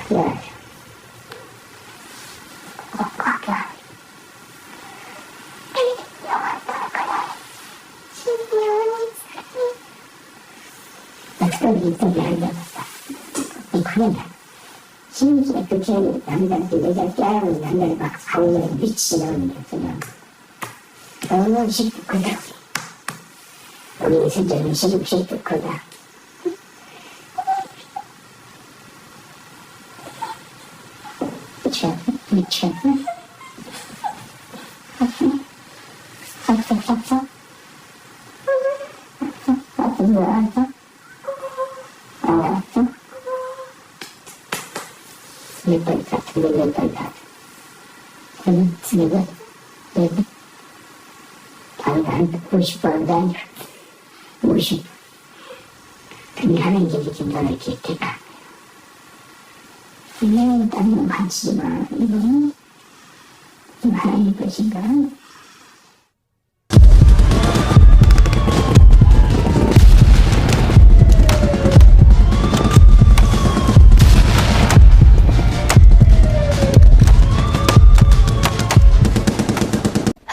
ya. Kakak. That's good. 그러냐 심지어 그렇게 남자한테 여자 깨알은 남자를 막 사오는 미치는 그냥 너무 시끄럽다. 우리 선생님이 시끄럽다. 미쳐 싹싹싹싹 이거 알았어? 알았어? 몇 번 같은데 몇 번 다. 저는 지금 여기 한 50번 다니 50. 근데 하는 게 이렇게 너를 이렇게 대가. 이게 다른 건 많지만 이거는 좀 하나님 것인가?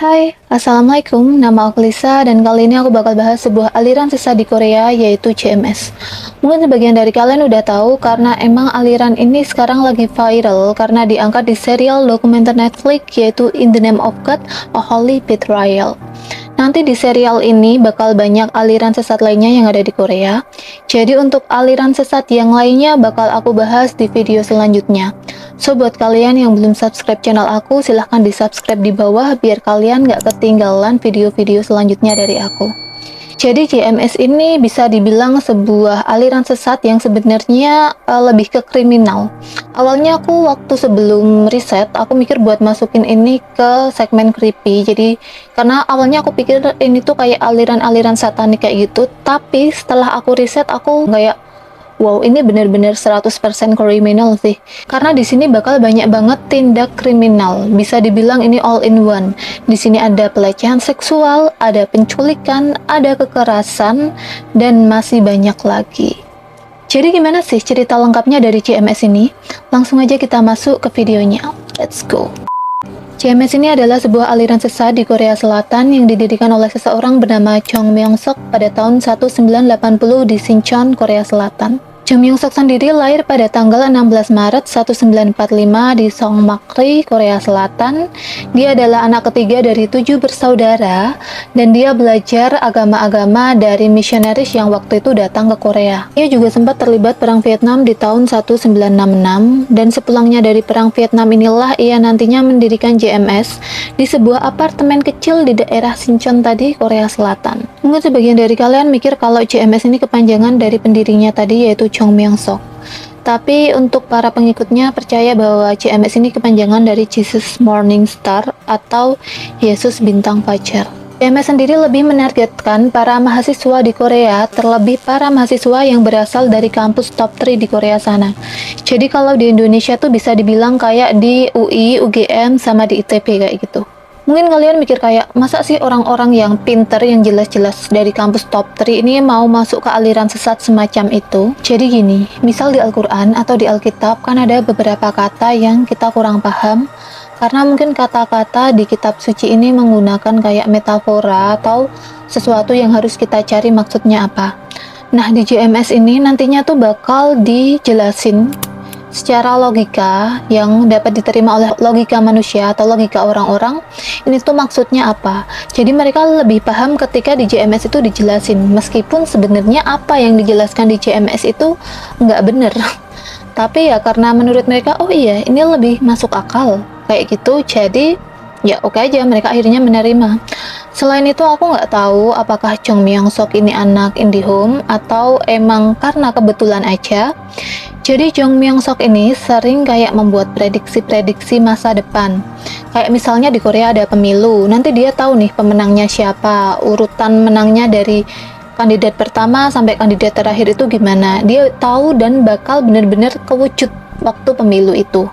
Hai, Assalamualaikum, nama aku Lisa dan kali ini aku bakal bahas sebuah aliran sesat di Korea yaitu CMS. Mungkin sebagian dari kalian udah tahu karena emang aliran ini sekarang lagi viral karena diangkat di serial dokumenter Netflix yaitu In the Name of God, A Holy Betrayal. Nanti di serial ini bakal banyak aliran sesat lainnya yang ada di Korea. Jadi untuk aliran sesat yang lainnya bakal aku bahas di video selanjutnya. So buat kalian yang belum subscribe channel aku, silahkan di subscribe di bawah biar kalian gak ketinggalan video-video selanjutnya dari aku. Jadi CMS ini bisa dibilang sebuah aliran sesat yang sebenarnya lebih ke kriminal. Awalnya aku waktu sebelum riset, aku mikir buat masukin ini ke segmen creepy. Jadi karena awalnya aku pikir ini tuh kayak aliran-aliran satanik kayak gitu. Tapi setelah aku riset, aku kayak wow, ini benar-benar 100% kriminal sih. Karena di sini bakal banyak banget tindak kriminal. Bisa dibilang ini all in one. Di sini ada pelecehan seksual, ada penculikan, ada kekerasan, dan masih banyak lagi. Jadi gimana sih cerita lengkapnya dari CMS ini? Langsung aja kita masuk ke videonya. Let's go. CMS ini adalah sebuah aliran sesat di Korea Selatan yang didirikan oleh seseorang bernama Jong Myung-sok pada tahun 1980 di Sinchon, Korea Selatan. Jong Myung-sok sendiri lahir pada tanggal 16 Maret 1945 di Songmakri, Korea Selatan. Dia adalah anak ketiga dari 7 bersaudara dan dia belajar agama-agama dari misionaris yang waktu itu datang ke Korea. Ia juga sempat terlibat perang Vietnam di tahun 1966 dan sepulangnya dari perang Vietnam inilah ia nantinya mendirikan CMS di sebuah apartemen kecil di daerah Sinchon tadi, Korea Selatan. Mungkin sebagian dari kalian mikir kalau CMS ini kepanjangan dari pendirinya tadi yaitu Jong Myung-sok. Tapi untuk para pengikutnya percaya bahwa CMS ini kepanjangan dari Jesus Morning Star atau Yesus Bintang Fajar. CMS sendiri lebih menargetkan para mahasiswa di Korea, terlebih para mahasiswa yang berasal dari kampus top 3 di Korea sana. Jadi kalau di Indonesia tuh bisa dibilang kayak di UI, UGM, sama di ITB kayak gitu. Mungkin kalian mikir kayak, masa sih orang-orang yang pinter, yang jelas-jelas dari kampus top 3 ini mau masuk ke aliran sesat semacam itu? Jadi gini, misal di Al-Quran atau di Alkitab kan ada beberapa kata yang kita kurang paham, karena mungkin kata-kata di kitab suci ini menggunakan kayak metafora atau sesuatu yang harus kita cari maksudnya apa. Nah di JMS ini nantinya tuh bakal dijelasin secara logika yang dapat diterima oleh logika manusia atau logika orang-orang, ini tuh maksudnya apa. Jadi mereka lebih paham ketika di JMS itu dijelasin, meskipun sebenarnya apa yang dijelaskan di JMS itu nggak bener. Tapi ya karena menurut mereka, oh iya ini lebih masuk akal kayak gitu, jadi ya oke aja, mereka akhirnya menerima. Selain itu aku nggak tahu apakah Jong Myung-sok ini anak IndiHome atau emang karena kebetulan aja. Jadi Jong Myung-sok ini sering kayak membuat prediksi-prediksi masa depan. Kayak misalnya di Korea ada pemilu, nanti dia tahu nih pemenangnya siapa, urutan menangnya dari kandidat pertama sampai kandidat terakhir itu gimana. Dia tahu dan bakal bener-bener kewujud waktu pemilu itu.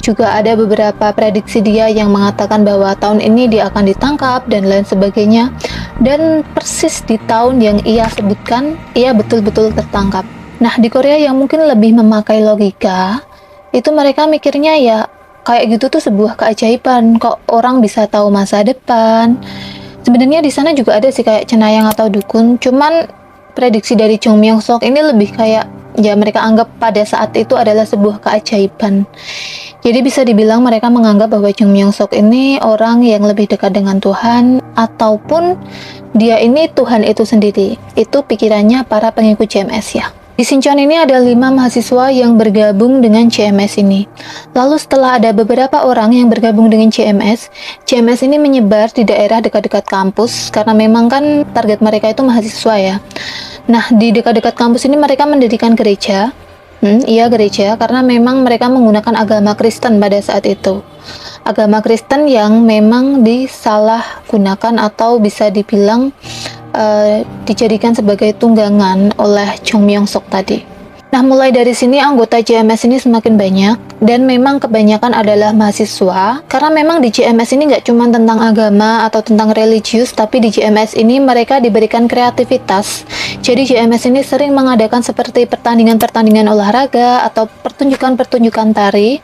Juga ada beberapa prediksi dia yang mengatakan bahwa tahun ini dia akan ditangkap dan lain sebagainya. Dan persis di tahun yang ia sebutkan, ia betul-betul tertangkap. Nah, di Korea yang mungkin lebih memakai logika, itu mereka mikirnya ya kayak gitu tuh sebuah keajaiban, kok orang bisa tahu masa depan. Sebenarnya di sana juga ada sih kayak cenayang atau dukun, cuman prediksi dari Chung Myung Sok ini lebih kayak ya mereka anggap pada saat itu adalah sebuah keajaiban. Jadi bisa dibilang mereka menganggap bahwa Chung Myung Sok ini orang yang lebih dekat dengan Tuhan, ataupun dia ini Tuhan itu sendiri. Itu pikirannya para pengikut CMS ya. Di Sincheon ini ada 5 mahasiswa yang bergabung dengan CMS ini. Lalu setelah ada beberapa orang yang bergabung dengan CMS ini menyebar di daerah dekat-dekat kampus, karena memang kan target mereka itu mahasiswa ya. Nah, di dekat-dekat kampus ini mereka mendirikan gereja. Iya, gereja, karena memang mereka menggunakan agama Kristen pada saat itu. Agama Kristen yang memang disalahgunakan atau bisa dibilang dijadikan sebagai tunggangan oleh Chung Myung Sok tadi. Nah, mulai dari sini anggota CMS ini semakin banyak, dan memang kebanyakan adalah mahasiswa, karena memang di CMS ini nggak cuma tentang agama atau tentang religius, tapi di CMS ini mereka diberikan kreativitas. Jadi CMS ini sering mengadakan seperti pertandingan-pertandingan olahraga atau pertunjukan-pertunjukan tari,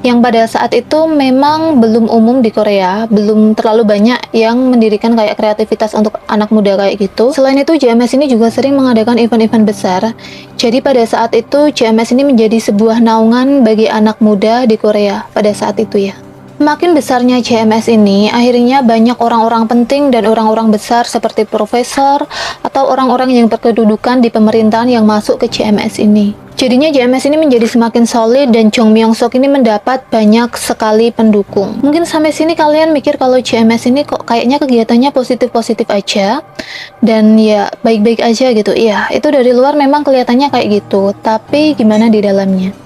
yang pada saat itu memang belum umum di Korea, belum terlalu banyak yang mendirikan kayak kreativitas untuk anak muda kayak gitu. Selain itu, CMS ini juga sering mengadakan event-event besar. Jadi pada saat itu CMS ini menjadi sebuah naungan bagi anak muda di Korea pada saat itu ya. Makin besarnya CMS ini, akhirnya banyak orang-orang penting dan orang-orang besar seperti profesor atau orang-orang yang berkedudukan di pemerintahan yang masuk ke CMS ini. Jadinya CMS ini menjadi semakin solid dan Chung Myung Sok ini mendapat banyak sekali pendukung. Mungkin sampai sini kalian mikir kalau CMS ini kok kayaknya kegiatannya positif-positif aja dan ya baik-baik aja gitu. Iya, itu dari luar memang kelihatannya kayak gitu, tapi gimana di dalamnya?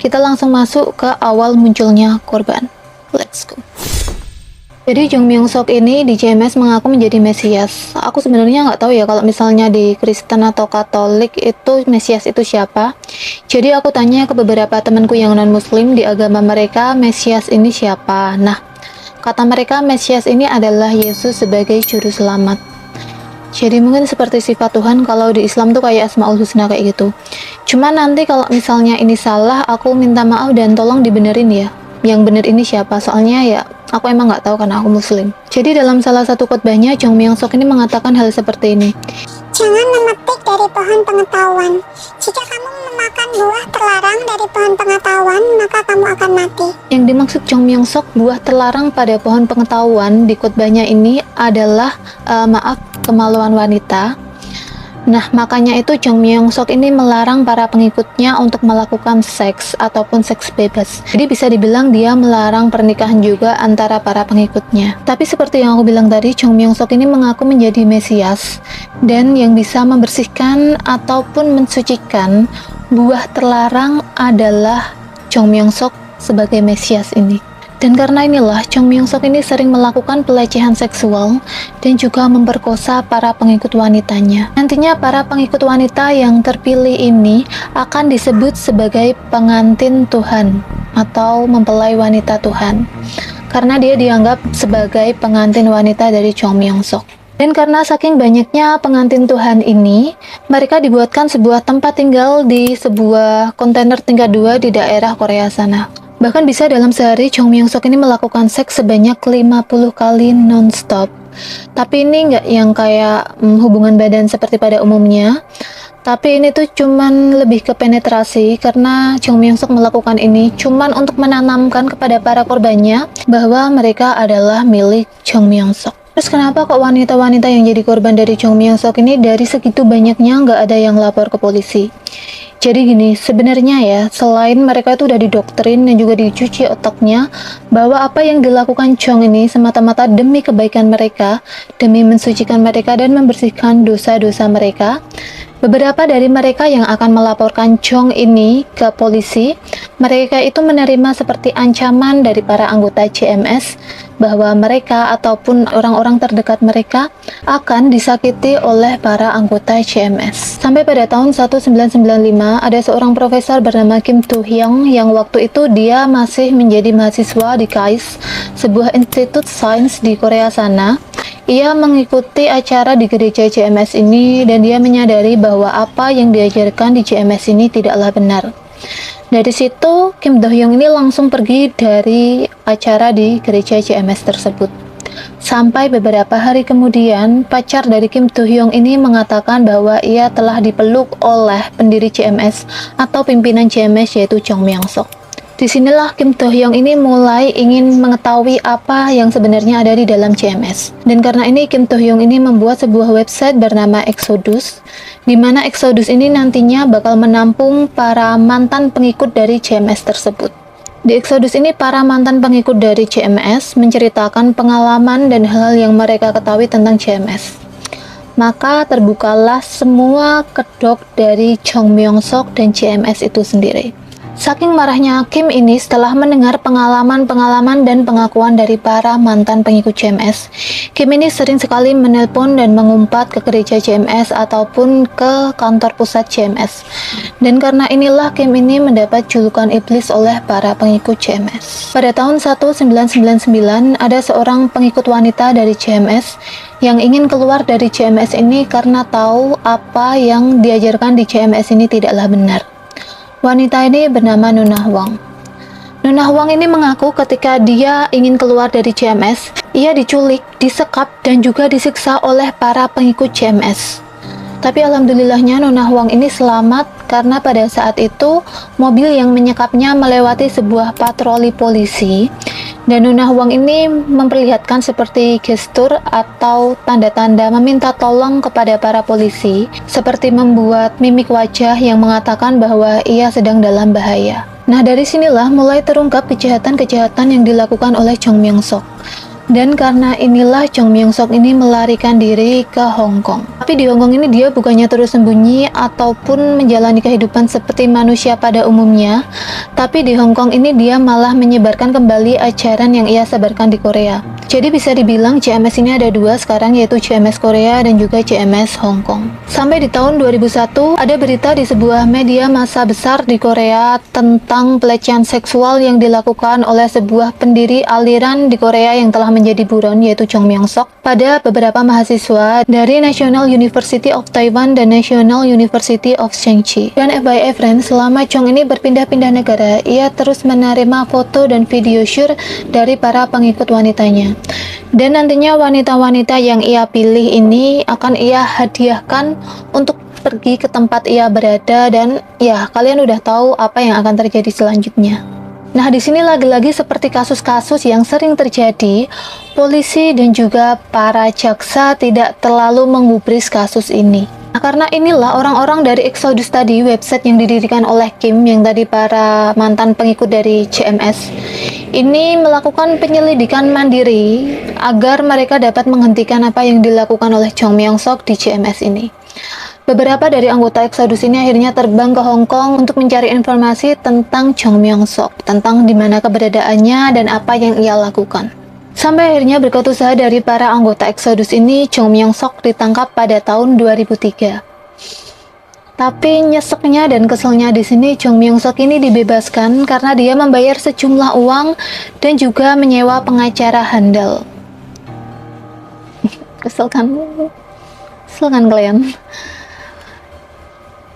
Kita langsung masuk ke awal munculnya korban. Let's go. Jadi Chung Myung Sok ini di CMS mengaku menjadi Mesias. Aku sebenarnya nggak tahu ya kalau misalnya di Kristen atau Katolik itu Mesias itu siapa. Jadi aku tanya ke beberapa temanku yang non-Muslim di agama mereka, Mesias ini siapa? Nah, kata mereka Mesias ini adalah Yesus sebagai juru selamat. Jadi mungkin seperti sifat Tuhan kalau di Islam tuh kayak Asmaul Husna kayak gitu. Cuma nanti kalau misalnya ini salah, aku minta maaf dan tolong dibenerin ya. Yang bener ini siapa? Soalnya ya aku emang nggak tahu karena aku Muslim. Jadi dalam salah satu khotbahnya, Chung Myung Sok ini mengatakan hal seperti ini. Jangan memetik dari pohon pengetahuan. Jika kamu memakan buah terlarang dari pohon pengetahuan, maka kamu akan mati. Yang dimaksud Chung Myung Sok buah terlarang pada pohon pengetahuan di khotbahnya ini adalah kemaluan wanita. Nah, makanya itu Chung Myung Sok ini melarang para pengikutnya untuk melakukan seks ataupun seks bebas. Jadi bisa dibilang dia melarang pernikahan juga antara para pengikutnya. Tapi seperti yang aku bilang tadi, Chung Myung Sok ini mengaku menjadi Mesias dan yang bisa membersihkan ataupun mensucikan buah terlarang adalah Chung Myung Sok sebagai Mesias ini. Dan karena inilah, Chung Myung Sok ini sering melakukan pelecehan seksual dan juga memperkosa para pengikut wanitanya. Nantinya para pengikut wanita yang terpilih ini akan disebut sebagai pengantin Tuhan atau mempelai wanita Tuhan. Karena dia dianggap sebagai pengantin wanita dari Chung Myung Sok. Dan karena saking banyaknya pengantin Tuhan ini, mereka dibuatkan sebuah tempat tinggal di sebuah kontainer tingkat 2 di daerah Korea sana. Bahkan bisa dalam sehari Chung Myung Sok ini melakukan seks sebanyak 50 kali non-stop. Tapi ini nggak yang kayak hubungan badan seperti pada umumnya. Tapi ini tuh cuman lebih ke penetrasi, karena Chung Myung Sok melakukan ini cuman untuk menanamkan kepada para korbannya bahwa mereka adalah milik Chung Myung Sok. Terus kenapa kok wanita-wanita yang jadi korban dari Chung Myung Sok ini dari segitu banyaknya nggak ada yang lapor ke polisi? Jadi gini, sebenarnya ya, selain mereka itu udah didoktrin dan juga dicuci otaknya bahwa apa yang dilakukan Chung ini semata-mata demi kebaikan mereka, demi mensucikan mereka dan membersihkan dosa-dosa mereka. Beberapa dari mereka yang akan melaporkan Chung ini ke polisi, mereka itu menerima seperti ancaman dari para anggota CMS bahwa mereka ataupun orang-orang terdekat mereka akan disakiti oleh para anggota CMS. Sampai pada tahun 1995, ada seorang profesor bernama Kim Tu Hyung yang waktu itu dia masih menjadi mahasiswa di KAIST, sebuah institut sains di Korea sana. Ia mengikuti acara di gereja CMS ini dan dia menyadari bahwa apa yang diajarkan di CMS ini tidaklah benar. Dari situ, Kim Do Hyung ini langsung pergi dari acara di gereja CMS tersebut. Sampai beberapa hari kemudian, pacar dari Kim Do Hyung ini mengatakan bahwa ia telah dipeluk oleh pendiri CMS atau pimpinan CMS yaitu Jong Myung Sok. Disinilah Kim Do Hyung ini mulai ingin mengetahui apa yang sebenarnya ada di dalam CMS. Dan karena ini Kim Do Hyung ini membuat sebuah website bernama Exodus, di mana Exodus ini nantinya bakal menampung para mantan pengikut dari CMS tersebut. Di Exodus ini para mantan pengikut dari CMS menceritakan pengalaman dan hal yang mereka ketahui tentang CMS. Maka terbukalah semua kedok dari Jong Myung Sok dan CMS itu sendiri. Saking marahnya Kim ini setelah mendengar pengalaman-pengalaman dan pengakuan dari para mantan pengikut CMS, Kim ini sering sekali menelpon dan mengumpat ke gereja CMS ataupun ke kantor pusat CMS. Dan karena inilah Kim ini mendapat julukan iblis oleh para pengikut CMS. Pada tahun 1999, ada seorang pengikut wanita dari CMS yang ingin keluar dari CMS ini karena tahu apa yang diajarkan di CMS ini tidaklah benar. Wanita ini bernama Nuna Hwang. Nuna Hwang ini mengaku ketika dia ingin keluar dari CMS, ia diculik, disekap, dan juga disiksa oleh para pengikut CMS. Tapi alhamdulillahnya Nuna Hwang ini selamat karena pada saat itu mobil yang menyekapnya melewati sebuah patroli polisi. Dan Nuna Hwang ini memperlihatkan seperti gestur atau tanda-tanda meminta tolong kepada para polisi, seperti membuat mimik wajah yang mengatakan bahwa ia sedang dalam bahaya. Nah, dari sinilah mulai terungkap kejahatan-kejahatan yang dilakukan oleh Jong Myung Sok. Dan karena inilah Jong Myung Sok ini melarikan diri ke Hong Kong. Tapi di Hong Kong ini dia bukannya terus sembunyi ataupun menjalani kehidupan seperti manusia pada umumnya, tapi di Hong Kong ini dia malah menyebarkan kembali ajaran yang ia sebarkan di Korea. Jadi bisa dibilang CMS ini ada dua sekarang, yaitu CMS Korea dan juga CMS Hong Kong. Sampai di tahun 2001 ada berita di sebuah media massa besar di Korea tentang pelecehan seksual yang dilakukan oleh sebuah pendiri aliran di Korea yang telah menjadi buron, yaitu Jong Myung Sok, pada beberapa mahasiswa dari National University of Taiwan dan National University of Shanxi. Dan FYI friends, selama Jong ini berpindah-pindah negara, ia terus menerima foto dan video syur dari para pengikut wanitanya. Dan nantinya wanita-wanita yang ia pilih ini akan ia hadiahkan untuk pergi ke tempat ia berada, dan ya kalian udah tahu apa yang akan terjadi selanjutnya. Nah, di sini lagi-lagi seperti kasus-kasus yang sering terjadi, polisi dan juga para jaksa tidak terlalu menggubris kasus ini. Nah, karena inilah orang-orang dari Exodus tadi, website yang didirikan oleh Kim, yang tadi para mantan pengikut dari CMS, ini melakukan penyelidikan mandiri agar mereka dapat menghentikan apa yang dilakukan oleh Jong Myung Sok di CMS ini. Beberapa dari anggota Exodus ini akhirnya terbang ke Hong Kong untuk mencari informasi tentang Jong Myung Sok, tentang di mana keberadaannya dan apa yang ia lakukan. Sampai akhirnya berkat usaha dari para anggota Exodus ini, Jong Myung Sok ditangkap pada tahun 2003. Tapi nyeseknya dan keselnya di sini, Jong Myung Sok ini dibebaskan karena dia membayar sejumlah uang dan juga menyewa pengacara handal. Kesel kan? Kesel kan kalian?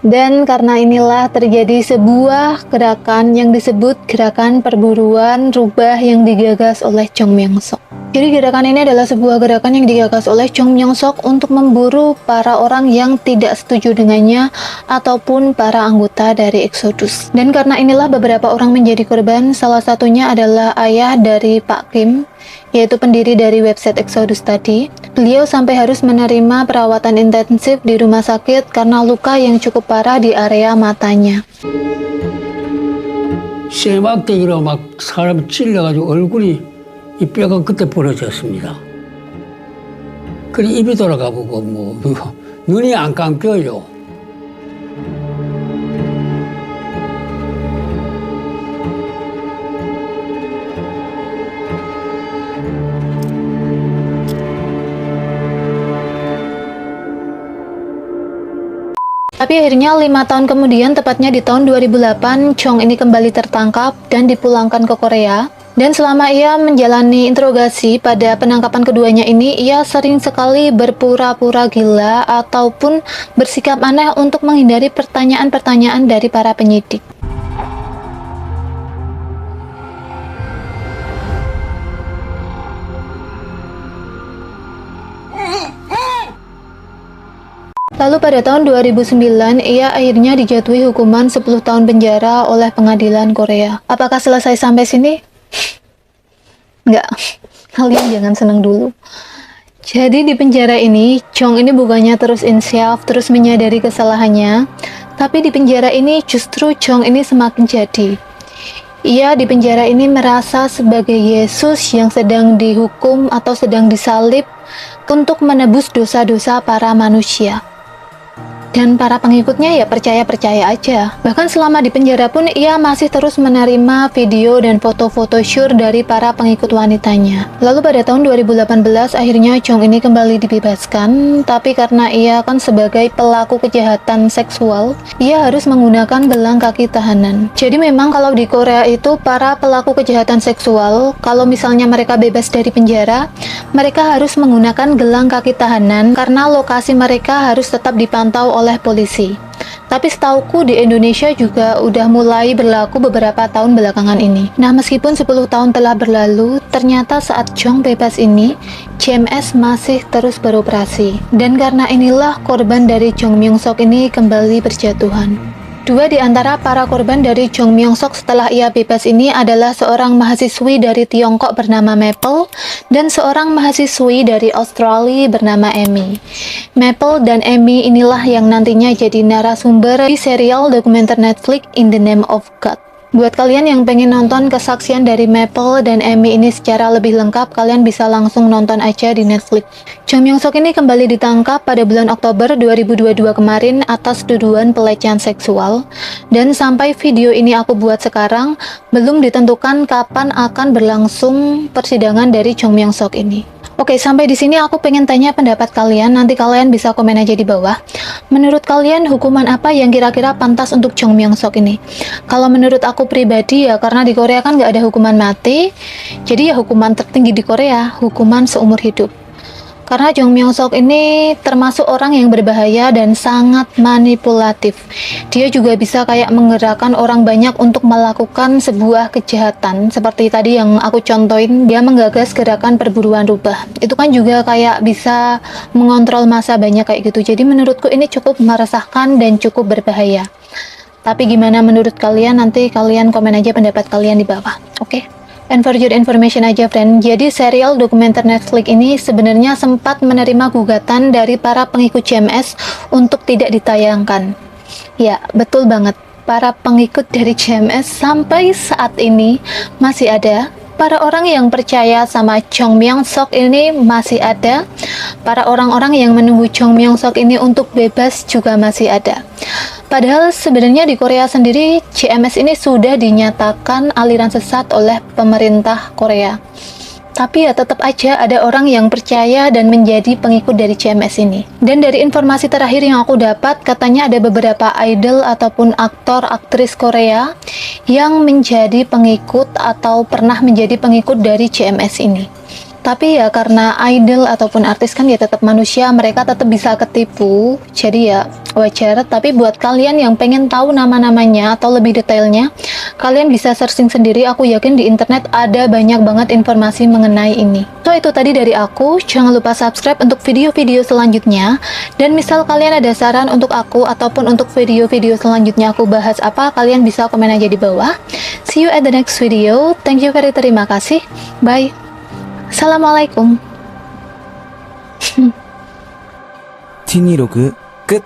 Dan karena inilah terjadi sebuah gerakan yang disebut gerakan perburuan rubah yang digagas oleh Jong Myung Sok. Jadi gerakan ini adalah sebuah gerakan yang digagas oleh Jong Myung Sok untuk memburu para orang yang tidak setuju dengannya ataupun para anggota dari Exodus. Dan karena inilah beberapa orang menjadi korban, salah satunya adalah ayah dari Pak Kim, yaitu pendiri dari website Exodus tadi. Beliau sampai harus menerima perawatan intensif di rumah sakit karena luka yang cukup parah di area matanya. 쇠막대기로 막 사람 찔러가지고 얼굴이 이 뼈가 그때 부러졌습니다. 그래 입이 돌아가고 뭐 눈이 안 감겨요. Tapi akhirnya 5 tahun kemudian, tepatnya di tahun 2008, Jong ini kembali tertangkap dan dipulangkan ke Korea. Dan selama ia menjalani interogasi pada penangkapan keduanya ini, ia sering sekali berpura-pura gila ataupun bersikap aneh untuk menghindari pertanyaan-pertanyaan dari para penyidik. Lalu pada tahun 2009, ia akhirnya dijatuhi hukuman 10 tahun penjara oleh pengadilan Korea. Apakah selesai sampai sini? Enggak, kalian jangan senang dulu. Jadi di penjara ini, Chong ini bukannya terus insyaf, terus menyadari kesalahannya, tapi di penjara ini justru Chong ini semakin jadi. Ia di penjara ini merasa sebagai Yesus yang sedang dihukum atau sedang disalib untuk menebus dosa-dosa para manusia. Dan para pengikutnya ya percaya-percaya aja. Bahkan selama di penjara pun ia masih terus menerima video dan foto-foto syur dari para pengikut wanitanya. Lalu pada tahun 2018 akhirnya Chong ini kembali dibebaskan, tapi karena ia kan sebagai pelaku kejahatan seksual, ia harus menggunakan gelang kaki tahanan. Jadi memang kalau di Korea itu para pelaku kejahatan seksual, kalau misalnya mereka bebas dari penjara, mereka harus menggunakan gelang kaki tahanan karena lokasi mereka harus tetap dipantau oleh polisi. Tapi setauku di Indonesia juga udah mulai berlaku beberapa tahun belakangan ini. Nah, meskipun 10 tahun telah berlalu, ternyata saat Chong bebas ini, CMS masih terus beroperasi. Dan karena inilah korban dari Chong Myung Sok ini kembali berjatuhan. Dua di antara para korban dari Chong Myung Sok setelah ia bebas ini adalah seorang mahasiswi dari Tiongkok bernama Maple dan seorang mahasiswi dari Australia bernama Amy. Maple dan Amy inilah yang nantinya jadi narasumber di serial dokumenter Netflix In the Name of God. Buat kalian yang pengen nonton kesaksian dari Maple dan Amy ini secara lebih lengkap, kalian bisa langsung nonton aja di Netflix. Chong Myung Sok ini kembali ditangkap pada bulan Oktober 2022 kemarin atas tuduhan pelecehan seksual. Dan sampai video ini aku buat sekarang, belum ditentukan kapan akan berlangsung persidangan dari Chong Myung Sok ini. Oke, sampai di sini aku pengen tanya pendapat kalian, nanti kalian bisa komen aja di bawah. Menurut kalian hukuman apa yang kira-kira pantas untuk Chong Myung Sok ini? Kalau menurut aku pribadi ya, karena di Korea kan nggak ada hukuman mati, jadi ya hukuman tertinggi di Korea, hukuman seumur hidup. Karena Chong Myung Sok ini termasuk orang yang berbahaya dan sangat manipulatif. Dia juga bisa kayak menggerakkan orang banyak untuk melakukan sebuah kejahatan. Seperti tadi yang aku contohin, dia menggagas gerakan perburuan rubah. Itu kan juga kayak bisa mengontrol massa banyak kayak gitu. Jadi menurutku ini cukup meresahkan dan cukup berbahaya. Tapi gimana menurut kalian? Nanti kalian komen aja pendapat kalian di bawah. Oke? And for your information aja friend, jadi serial dokumenter Netflix ini sebenarnya sempat menerima gugatan dari para pengikut CMS untuk tidak ditayangkan. Ya, betul banget. Para pengikut dari CMS sampai saat ini masih ada. Para orang yang percaya sama Chong Myung Sok ini masih ada. Para orang-orang yang menunggu Chong Myung Sok ini untuk bebas juga masih ada. Padahal sebenarnya di Korea sendiri CMS ini sudah dinyatakan aliran sesat oleh pemerintah Korea. Tapi ya tetap aja ada orang yang percaya dan menjadi pengikut dari CMS ini. Dan dari informasi terakhir yang aku dapat, katanya ada beberapa idol ataupun aktor aktris Korea yang menjadi pengikut atau pernah menjadi pengikut dari CMS ini. Tapi ya karena idol ataupun artis kan ya tetap manusia, mereka tetap bisa ketipu, jadi ya wajar. Tapi buat kalian yang pengen tahu nama-namanya atau lebih detailnya, kalian bisa searching sendiri. Aku yakin di internet ada banyak banget informasi mengenai ini. So itu tadi dari aku, jangan lupa subscribe untuk video-video selanjutnya. Dan misal kalian ada saran untuk aku ataupun untuk video-video selanjutnya aku bahas apa, kalian bisa komen aja di bawah. See you at the next video. Thank you very terima kasih. Bye. Assalamualaikum. T26 끝.